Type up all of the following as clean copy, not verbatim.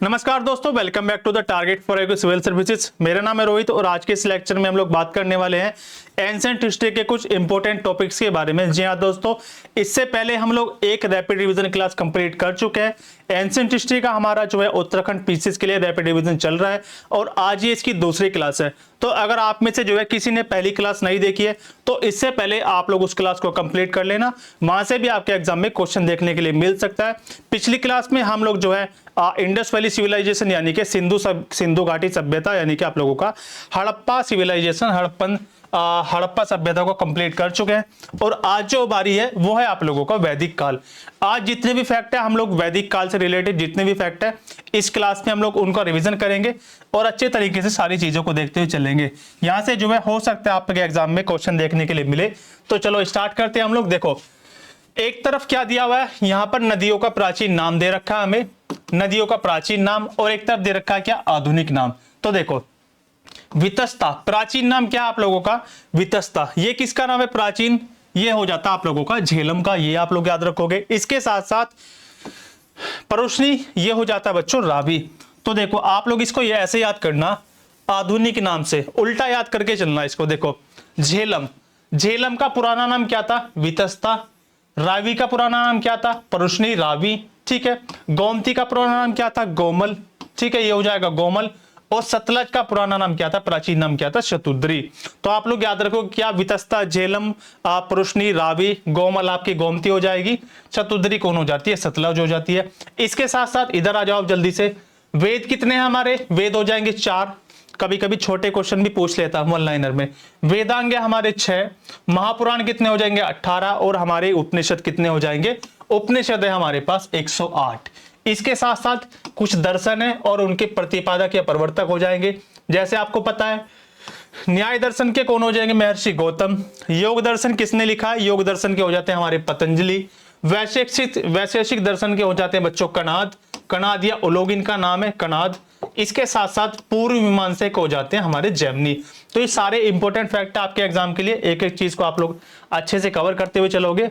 नमस्कार दोस्तों, welcome back to the target for agri civil services. मेरा नाम है रोहित और आज के इस लेक्चर में हम लोग बात करने वाले हैं एंशिएंट हिस्ट्री के कुछ इंपॉर्टेंट टॉपिक्स के बारे में। जी हाँ दोस्तों, इससे पहले हम लोग एक रैपिड रिवीजन क्लास कंप्लीट कर चुके हैं। एंशिएंट हिस्ट्री का हमारा जो है उत्तराखंड पीसीएस के लिए रैपिड रिवीजन चल रहा है और आज ये इसकी दूसरी क्लास है। तो अगर आप में से जो है किसी ने पहली क्लास नहीं देखी है तो इससे पहले आप लोग उस क्लास को कंप्लीट कर लेना, वहां से भी आपके एग्जाम में क्वेश्चन देखने के लिए मिल सकता है। पिछली क्लास में हम लोग जो है इंडस वैली सिविलाइजेशन यानी कि सिंधु घाटी सभ्यता यानी कि आप लोगों का हड़प्पा सिविलाइजेशन हड़प्पा सभ्यता को कंप्लीट कर चुके हैं और आज जो बारी है वो है आप लोगों का वैदिक काल। आज जितने भी फैक्ट है हम लोग वैदिक काल से रिलेटेड जितने भी फैक्ट है इस क्लास में हम लोग उनका रिवीजन करेंगे और अच्छे तरीके से सारी चीजों को देखते हुए चलेंगे। यहां से जो है हो सकता है आपके एग्जाम में क्वेश्चन देखने के लिए मिले। तो चलो स्टार्ट करते हैं हम लोग। देखो, एक तरफ क्या दिया हुआ है, यहाँ पर नदियों का प्राचीन नाम दे रखा है हमें, नदियों का प्राचीन नाम, और एक तरफ दे रखा है क्या, आधुनिक नाम। तो देखो, वितस्ता प्राचीन नाम क्या आप लोगों का, वितस्ता। ये किसका नाम है प्राचीन, ये हो जाता आप लोगों का झेलम का, ये आप लोग याद रखोगे। इसके साथ साथ परुष्णी, ये हो जाता है बच्चों रावी। तो देखो आप लोग इसको ये ऐसे याद करना, आधुनिक नाम से उल्टा याद करके चलना इसको। देखो, झेलम, झेलम का पुराना नाम क्या था, वितस्ता। रावी का पुराना नाम क्या था, परुष्णी रावी, ठीक है। गोमती का पुराना नाम क्या था, गोमल, ठीक है, ये हो जाएगा गोमल। और सतलज का पुराना नाम क्या था, प्राचीन नाम क्या था, शतुद्री। तो आप लोग याद रखो क्या, वितस्ता, झेलम, परुष्णी, रावी, गोमल आपकी गोमती हो जाएगी, शतुद्री कौन हो जाती है, सतलज हो जाती है। इसके साथ साथ इधर आ जाओ जल्दी से, वेद कितने हैं हमारे, वेद हो जाएंगे 4। कभी कभी छोटे क्वेश्चन भी पूछ लेता हूं वन लाइनर में। वेदांग हमारे 6, महापुराण कितने हो जाएंगे 18, और हमारे उपनिषद कितने हो जाएंगे, उपनिषद है हमारे पास 108। इसके साथ साथ कुछ दर्शन है और उनके प्रतिपादक या प्रवर्तक हो जाएंगे। जैसे आपको पता है न्याय दर्शन के कौन हो जाएंगे, महर्षि गौतम। योग दर्शन किसने लिखा है, योग दर्शन के हो जाते हैं हमारे पतंजलि। वैशेषिक दर्शन के हो जाते हैं बच्चों कणाद, कणाद या उलोगिन का नाम है कणाद। इसके साथ साथ पूर्व मीमांसक हो जाते हैं हमारे जैमिनी। तो ये सारे इंपॉर्टेंट फैक्ट है आपके एग्जाम के लिए, एक एक चीज को आप लोग अच्छे से कवर करते हुए चलोगे।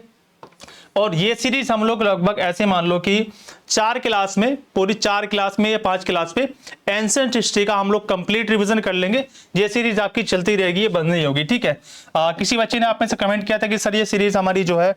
और ये सीरीज हम लोग लगभग ऐसे मान लो कि 4 क्लास में, पूरी 4 क्लास में या 5 क्लास में एंशिएंट हिस्ट्री का हम लोग कंप्लीट रिवीजन कर लेंगे। ये सीरीज आपकी चलती रहेगी, ये बंद नहीं होगी, ठीक है। किसी बच्चे ने आप में से कमेंट किया था कि सर ये सीरीज हमारी जो है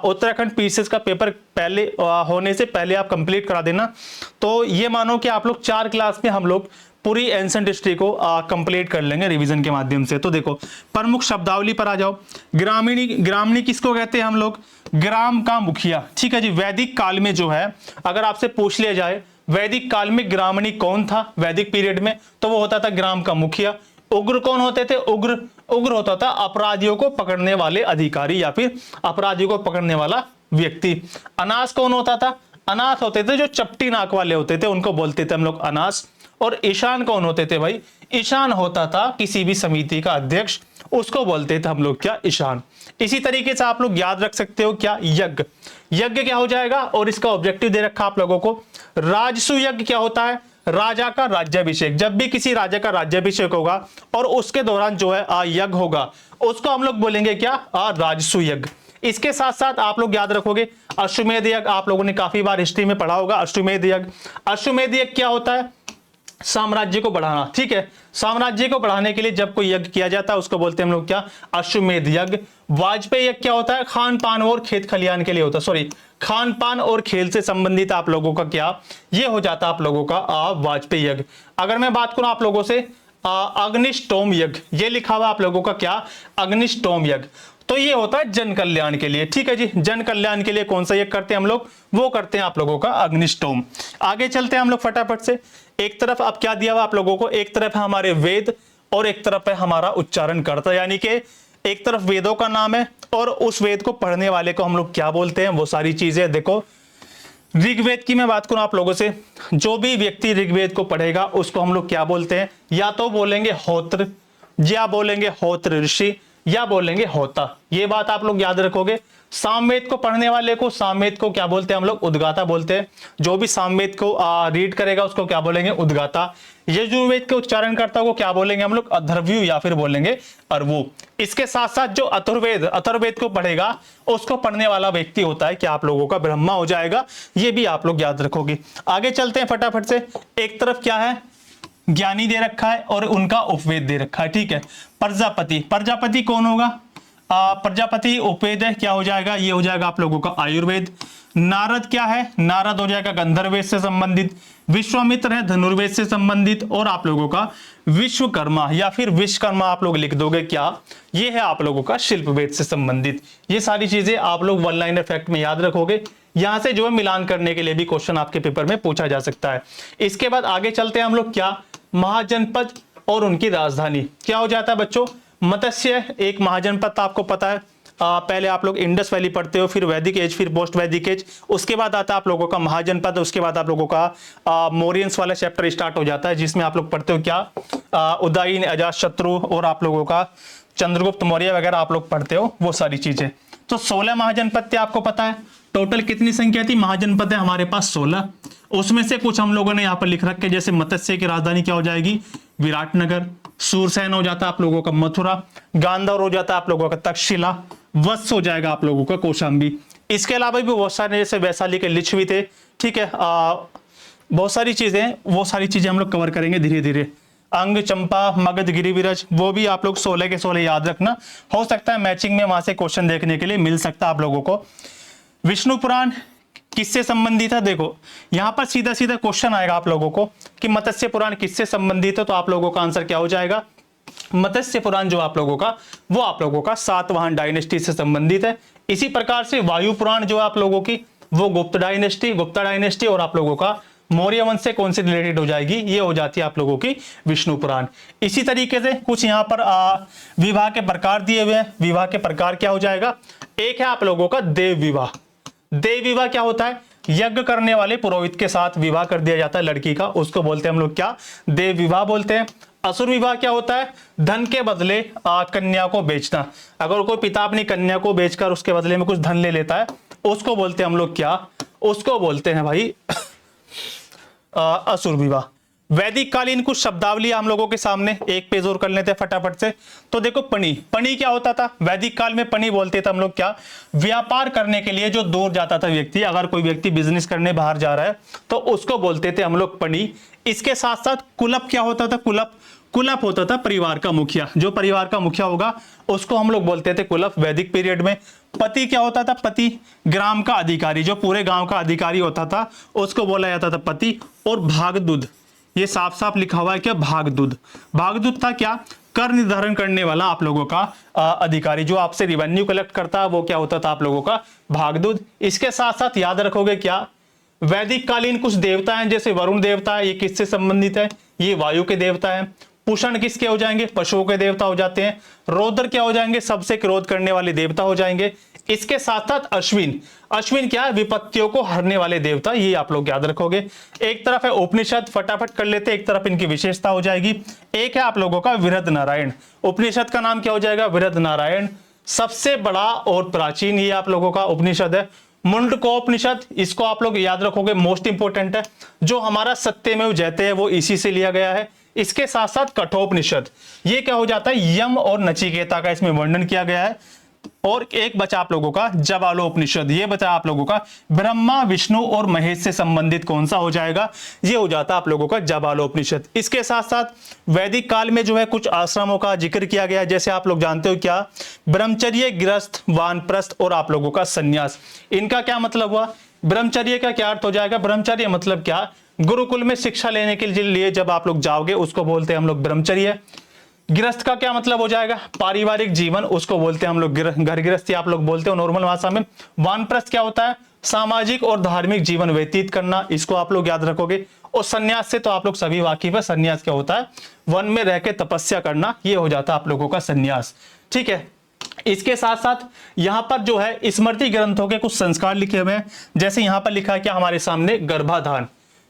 उत्तराखंड पीसीएस का पेपर पहले होने से पहले आप कंप्लीट करा देना। तो ये मानो कि आप लोग 4 क्लास में हम लोग पूरी एंशिएंट हिस्ट्री को कंप्लीट कर लेंगे रिवीजन के माध्यम से। तो देखो, प्रमुख शब्दावली पर आ जाओ। ग्रामणी किसको कहते हैं हम लोग, ग्राम का मुखिया, ठीक है जी। वैदिक काल में जो है अगर आपसे पूछ लिया जाए वैदिक काल में ग्रामणी कौन था वैदिक पीरियड में, तो वो होता था ग्राम का मुखिया। उग्र कौन होते थे, उग्र होता था अपराधियों को पकड़ने वाले अधिकारी या फिर अपराधियों को पकड़ने वाला व्यक्ति। अनास कौन होता था, अनाथ होते थे जो चपटी नाक वाले होते थे, उनको बोलते थे हम लोग अनास। और ईशान कौन होते थे भाई, ईशान होता था किसी भी समिति का अध्यक्ष, उसको बोलते थे हम लोग क्या, ईशान। इसी तरीके से आप लोग याद रख सकते हो क्या, यज्ञ। यज्ञ क्या हो जाएगा, और इसका ऑब्जेक्टिव दे रखा आप लोगों को। राजसु यज्ञ क्या होता है, राजा का राज्याभिषेक। जब भी किसी राजा का राज्याभिषेक होगा और उसके दौरान जो है यज्ञ होगा उसको हम लोग बोलेंगे क्या, राजसु यज्ञ। इसके साथ साथ आप लोग याद रखोगे अश्वमेध यज्ञ, आप लोगों ने काफी बार हिस्ट्री में पढ़ा होगा अश्वमेध यज्ञ। अश्वमेध यज्ञ क्या होता है, साम्राज्य को बढ़ाना, ठीक है। साम्राज्य को बढ़ाने के लिए जब कोई यज्ञ किया जाता है उसको बोलते हैं हम लोग क्या, अश्वमेध यज्ञ। वाजपेयी यज्ञ क्या होता है, खान पान और खेत खलियान के लिए होता है, सॉरी खान पान और खेल से संबंधित आप लोगों का क्या, ये हो जाता है आप लोगों का वाजपेयी यज्ञ। अगर मैं बात करूं आप लोगों से अग्निष्टोम यज्ञ, ये लिखा हुआ आप लोगों का क्या, अग्निष्टोम यज्ञ। तो ये होता है जन कल्याण के लिए, ठीक है जी। जन कल्याण के लिए कौन सा यज्ञ करते हैं हम लोग, वो करते हैं आप लोगों का अग्निष्टोम। आगे चलते हैं हम लोग फटाफट से। एक तरफ अब क्या दिया हुआ आप लोगों को, एक तरफ है हमारे वेद और एक तरफ है हमारा उच्चारण करता, यानी कि एक तरफ वेदों का नाम है और उस वेद को पढ़ने वाले को हम लोग क्या बोलते हैं, वो सारी चीजें। देखो, ऋग्वेद की मैं बात करूं आप लोगों से, जो भी व्यक्ति ऋग्वेद को पढ़ेगा उसको हम लोग क्या बोलते हैं, या तो बोलेंगे होत्र, या बोलेंगे होत्र ऋषि, या बोलेंगे होता। ये बात आप लोग याद रखोगे। सामवेद को पढ़ने वाले को, सामवेद को क्या बोलते हैं हम लोग? उद्गाता बोलते हैं। जो भी सामवेद को रीड करेगा उसको क्या बोलेंगे? उद्गाता। यजुर्वेद के उच्चारण करता को क्या बोलेंगे हम लोग? अथर्वयु या फिर बोलेंगे अरवु। इसके साथ साथ जो अथर्ववेद को पढ़ेगा उसको पढ़ने वाला व्यक्ति होता है क्या आप लोगों का? ब्रह्मा हो जाएगा। ये भी आप लोग याद रखोगे। आगे चलते हैं फटाफट से। एक तरफ क्या है? ज्ञानी दे रखा है और उनका उपवेद दे रखा है। ठीक है, प्रजापति, प्रजापति कौन होगा? प्रजापति उपवेद है, क्या हो जाएगा? ये हो जाएगा आप लोगों का आयुर्वेद। नारद क्या है? नारद हो जाएगा गंधर्वेद से संबंधित। विश्वामित्र है धनुर्वेद से संबंधित। और आप लोगों का विश्वकर्मा या फिर विश्वकर्मा आप लोग लिख दोगे क्या? ये है आप लोगों का शिल्प वेद से संबंधित। ये सारी चीजें आप लोग वन लाइनर फैक्ट में याद रखोगे। यहां से जो है मिलान करने के लिए भी क्वेश्चन आपके पेपर में पूछा जा सकता है। इसके बाद आगे चलते हैं हम लोग क्या? महाजनपद और उनकी राजधानी। क्या हो जाता है बच्चों? मत्स्य एक महाजनपद, आपको पता है। पहले आप लोग इंडस वैली पढ़ते हो, फिर वैदिक एज, फिर पोस्ट वैदिक एज, उसके बाद आता है आप लोगों का महाजनपद, उसके बाद आप लोगों का मौर्यंस वाला चैप्टर स्टार्ट हो जाता है, जिसमें आप लोग पढ़ते हो क्या? उदयन, अजातशत्रु और आप लोगों का चंद्रगुप्त मौर्य वगैरह आप लोग पढ़ते हो, वो सारी चीजें। तो 16 महाजनपद थे, आपको पता है। टोटल कितनी संख्या थी? महाजनपद है हमारे पास 16। उसमें से कुछ हम लोगों ने यहाँ पर लिख रखे, जैसे मत्स्य की राजधानी क्या हो जाएगी? विराटनगर। सूरसेन हो जाता है आप लोगों का मथुरा। गांधार हो जाता है आप लोगों का तक्षशिला। वत्स हो जाएगा आप लोगों का कौशाम्बी। इसके अलावा भी बहुत सारे, जैसे वैशाली के लिच्छवी थे। ठीक है, बहुत सारी चीजें, वो सारी चीजें हम लोग कवर करेंगे धीरे धीरे। अंग, चंपा, मगध, गिरिविरज, वो भी आप लोग 16 के 16 याद रखना। हो सकता है मैचिंग में वहां से क्वेश्चन देखने के लिए मिल सकता है आप लोगों को। विष्णु पुराण किससे संबंधित है? देखो यहां पर सीधा सीधा क्वेश्चन आएगा आप लोगों को कि मत्स्य पुराण किससे संबंधित है, तो आप लोगों का आंसर क्या हो जाएगा? मत्स्य पुराण जो आप लोगों का, वो आप लोगों का सातवाहन डायनेस्टी से संबंधित है। इसी प्रकार से वायु पुराण जो आप लोगों की, वो गुप्ता डायनेस्टी और आप लोगों का मौर्य वंश से कौन से रिलेटेड हो जाएगी? ये हो जाती है आप लोगों की विष्णु पुराण। इसी तरीके से कुछ यहाँ पर विवाह के प्रकार दिए हुए हैं। विवाह के प्रकार क्या हो जाएगा? एक है आप लोगों का देव विवाह। देव विवाह क्या होता है? यज्ञ करने वाले पुरोहित के साथ विवाह कर दिया जाता है लड़की का, उसको बोलते हैं हम लोग क्या? देव विवाह बोलते हैं। असुर विवाह क्या होता है? धन के बदले कन्या को बेचना। अगर कोई पिता अपनी कन्या को बेचकर उसके बदले में कुछ धन ले लेता है, उसको बोलते हैं हम लोग क्या? उसको बोलते हैं भाई असुर विवाह। वैदिक कालीन कुछ शब्दावली हम लोगों के सामने, एक पेज और कर लेते हैं फटाफट से। तो देखो पणी, पणी क्या होता था? वैदिक काल में पणी बोलते थे हम लोग क्या? व्यापार करने के लिए जो दूर जाता था व्यक्ति, अगर कोई व्यक्ति बिजनेस करने बाहर जा रहा है तो उसको बोलते थे हम लोग पणी। इसके साथ साथ कुलप क्या होता था? कुलप होता था परिवार का मुखिया। जो परिवार का मुखिया होगा उसको हम लोग बोलते थे कुलप वैदिक पीरियड में। पति क्या होता था? पति ग्राम का अधिकारी, जो पूरे गांव का अधिकारी होता था उसको बोला जाता था पति। और भागदूत, ये साफ साफ लिखा हुआ है क्या? भागदूत। भागदूत था क्या? कर निर्धारण करने वाला आप लोगों का अधिकारी, जो आपसे रिवेन्यू कलेक्ट करता है, वो क्या होता था आप लोगों का? भागदूत। इसके साथ साथ याद रखोगे क्या? वैदिक कालीन कुछ देवता हैं, जैसे वरुण देवता है, ये किससे संबंधित है? ये वायु के देवता है। पुषण किसके हो जाएंगे? पशुओं के देवता हो जाते हैं। रौद्र क्या हो जाएंगे? सबसे क्रोध करने वाले देवता हो जाएंगे। इसके साथ साथ अश्विन, अश्विन क्या है? विपत्तियों को हरने वाले देवता, ये आप लोग याद रखोगे। एक तरफ है उपनिषद, फटाफट कर लेते, एक तरफ इनकी विशेषता हो जाएगी। एक है आप लोगों का वृहद नारायण। उपनिषद का नाम क्या हो जाएगा? वृहद नारायण। सबसे बड़ा और प्राचीन ये आप लोगों का उपनिषद है। मुंडकोपनिषद, इसको आप लोग याद रखोगे, मोस्ट इंपोर्टेंट है। जो हमारा सत्यमेव जयते है वो इसी से लिया गया है। इसके साथ साथ कठोपनिषद, ये क्या हो जाता है? यम और नचिकेता का इसमें वर्णन किया गया है। और एक बचा आप लोगों का जबालोपनिषद, ये बचा आप लोगों का ब्रह्मा, विष्णु और महेश से संबंधित कौन सा हो जाएगा? ये हो जाता आप लोगों का जबालोपनिषद। इसके साथ साथ वैदिक काल में जो है कुछ आश्रमों का जिक्र किया गया है, जैसे आप लोग जानते हो क्या? ब्रह्मचर्य, गृहस्थ, वानप्रस्थ और आप लोगों का संन्यास। इनका क्या मतलब हुआ? ब्रह्मचर्य का क्या अर्थ हो जाएगा? ब्रह्मचर्य मतलब क्या? गुरुकुल में शिक्षा लेने के लिए जब आप लोग जाओगे उसको बोलते हैं हम लोग ब्रह्मचर्य। गृहस्थ का क्या मतलब हो जाएगा? पारिवारिक जीवन, उसको बोलते हैं हम लोग घर गृहस्थी आप लोग बोलते हो नॉर्मल भाषा में। वानप्रस्थ क्या होता है? सामाजिक और धार्मिक जीवन व्यतीत करना, इसको आप लोग याद रखोगे। और संन्यास से तो आप लोग सभी वाकिफ है, संन्यास क्या होता है? वन में रह के तपस्या करना, ये हो जाता है आप लोगों का संन्यास। ठीक है, इसके साथ साथ यहां पर जो है स्मृति ग्रंथों के कुछ संस्कार लिखे हुए हैं, जैसे यहां पर लिखा है क्या हमारे सामने? गर्भाधान।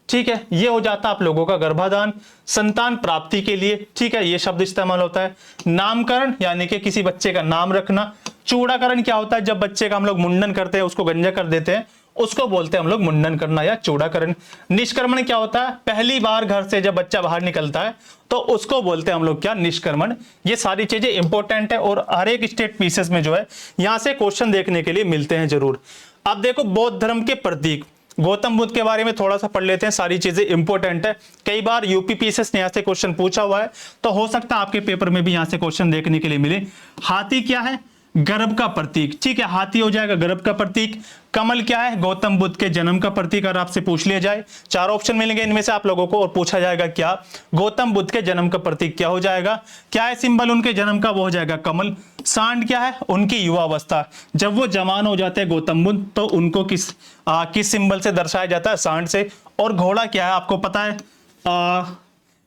ठीक है, ये हो जाता आप लोगों का गर्भाधान, संतान प्राप्ति के लिए। ठीक है, ये शब्द इस्तेमाल होता है। नामकरण यानी कि किसी बच्चे का नाम रखना। चूड़ाकरण क्या होता है? जब बच्चे का हम लोग मुंडन करते हैं, उसको गंजा कर देते हैं, उसको बोलते हैं हम लोग मुंडन करना या चूड़ाकरण। निष्क्रमण क्या होता है? पहली बार घर से जब बच्चा बाहर निकलता है तो उसको बोलते हैं हम लोग क्या? निष्क्रमण। ये सारी चीजें इंपॉर्टेंट है और हर एक स्टेट पीसेस में जो है यहां से क्वेश्चन देखने के लिए मिलते हैं जरूर। अब देखो बौद्ध धर्म के प्रतीक, गौतम बुद्ध के बारे में थोड़ा सा पढ़ लेते हैं, सारी चीजें इंपॉर्टेंट है। कई बार यूपी पीसीएस ने यहाँ से क्वेश्चन पूछा हुआ है, तो हो सकता है आपके पेपर में भी यहाँ से क्वेश्चन देखने के लिए मिले। हाथी क्या है? गर्भ का प्रतीक, ठीक है, हाथी हो जाएगा गर्भ का प्रतीक। कमल क्या है? गौतम बुद्ध के जन्म का प्रतीक। अगर आपसे पूछ लिया जाए, 4 ऑप्शन मिलेंगे इनमें से आप लोगों को, और पूछा जाएगा क्या? गौतम बुद्ध के जन्म का प्रतीक क्या हो जाएगा? क्या है सिंबल उनके जन्म का? वो हो जाएगा कमल। सांड क्या है? उनकी युवावस्था, जब वो जवान हो जाते हैं गौतम बुद्ध, तो उनको किस सिंबल से दर्शाया जाता है? सांड से। और घोड़ा क्या है? आपको पता है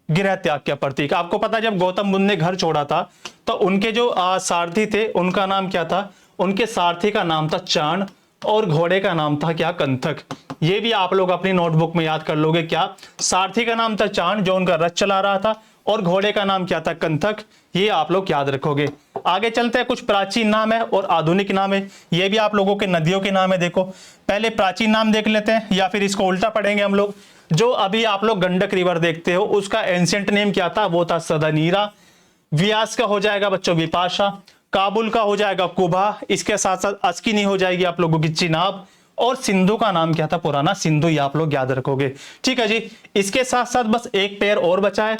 गृह त्याग का प्रतीक। आपको पता है जब गौतम बुद्ध ने घर छोड़ा था तो उनके जो सारथी थे उनका नाम क्या था? उनके सारथी का नाम था चाण और घोड़े का नाम था क्या? कंथक। ये भी आप लोग अपनी नोटबुक में याद कर लोगे। क्या? सारथी का नाम था चाण जो उनका रथ चला रहा था, और घोड़े का नाम क्या था? कंथक। ये आप लोग याद रखोगे। आगे चलते हैं, कुछ प्राचीन नाम है और आधुनिक नाम है, ये भी आप लोगों के नदियों के नाम है। देखो पहले प्राचीन नाम देख लेते हैं, या फिर इसको उल्टा पढ़ेंगे हम लोग। जो अभी आप लोग गंडक रिवर देखते हो उसका एंशिएंट नेम क्या था? वो था सदनीरा। व्यास का हो जाएगा बच्चों विपाशा। काबुल का हो जाएगा कुबा। इसके साथ साथ अस्किनी हो जाएगी आप लोगों की चिनाब। और सिंधु का नाम क्या था? पुराना सिंधु। ये आप लोग याद रखोगे, ठीक है जी। इसके साथ साथ बस एक पेयर और बचा है।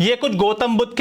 ये कुछ गौतम बुद्ध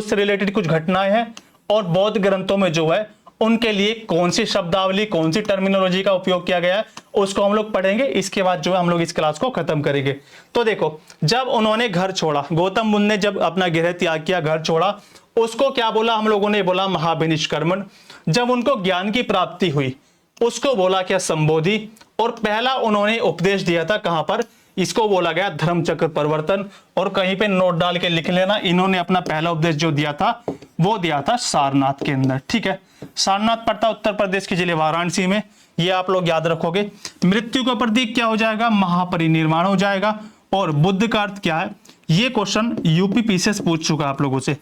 से रिलेटेड कुछ घटनाएं हैं, और बौद्ध ग्रंथों में जो है उनके लिए कौन सी शब्दावली, कौन सी टर्मिनोलॉजी का उपयोग किया गया है, उसको हम लोग पढ़ेंगे। इसके बाद जो है हम लोग इस क्लास को खत्म करेंगे। तो देखो, जब उन्होंने घर छोड़ा, गौतम बुद्ध ने जब अपना गृह त्याग किया, घर छोड़ा, उसको क्या बोला हम लोगों ने? बोला महाभिनिष्क्रमण। जब उनको ज्ञान की प्राप्ति हुई उसको बोला क्या? संबोधि। और पहला उन्होंने उपदेश दिया था कहां पर? इसको बोला गया धर्मचक्र परिवर्तन। और कहीं पे नोट डाल के लिख लेना, इन्होंने अपना पहला उपदेश जो दिया था वो दिया था सारनाथ के अंदर, ठीक है। सारनाथ पड़ता उत्तर प्रदेश के जिले वाराणसी में, ये आप लोग याद रखोगे। मृत्यु का प्रतीक क्या हो जाएगा? महापरिनिर्वाण हो जाएगा। और बुद्ध का अर्थ क्या है? ये क्वेश्चन यूपी पीसीएस पूछ चुका आप लोगों से।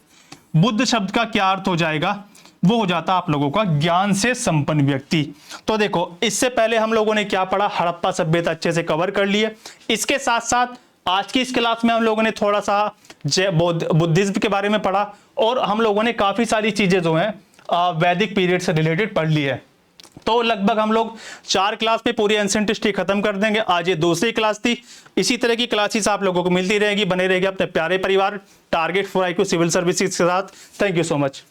बुद्ध शब्द का क्या अर्थ हो जाएगा? वो हो जाता आप लोगों का ज्ञान से संपन्न व्यक्ति। तो देखो, इससे पहले हम लोगों ने क्या पढ़ा? हड़प्पा सभ्यता अच्छे से कवर कर लिए। इसके साथ साथ आज की इस क्लास में हम लोगों ने थोड़ा सा बुद्धिज्म के बारे में पढ़ा, और हम लोगों ने काफी सारी चीजें जो हैं वैदिक पीरियड से रिलेटेड पढ़ ली है। तो लगभग हम लोग 4 क्लास में पूरी एंशिएंट हिस्ट्री खत्म कर देंगे। आज ये दूसरी क्लास थी। इसी तरह की क्लासेस आप लोगों को मिलती रहेगी, बने रहेगी अपने प्यारे परिवार target for IQ civil services के साथ। Thank you so much.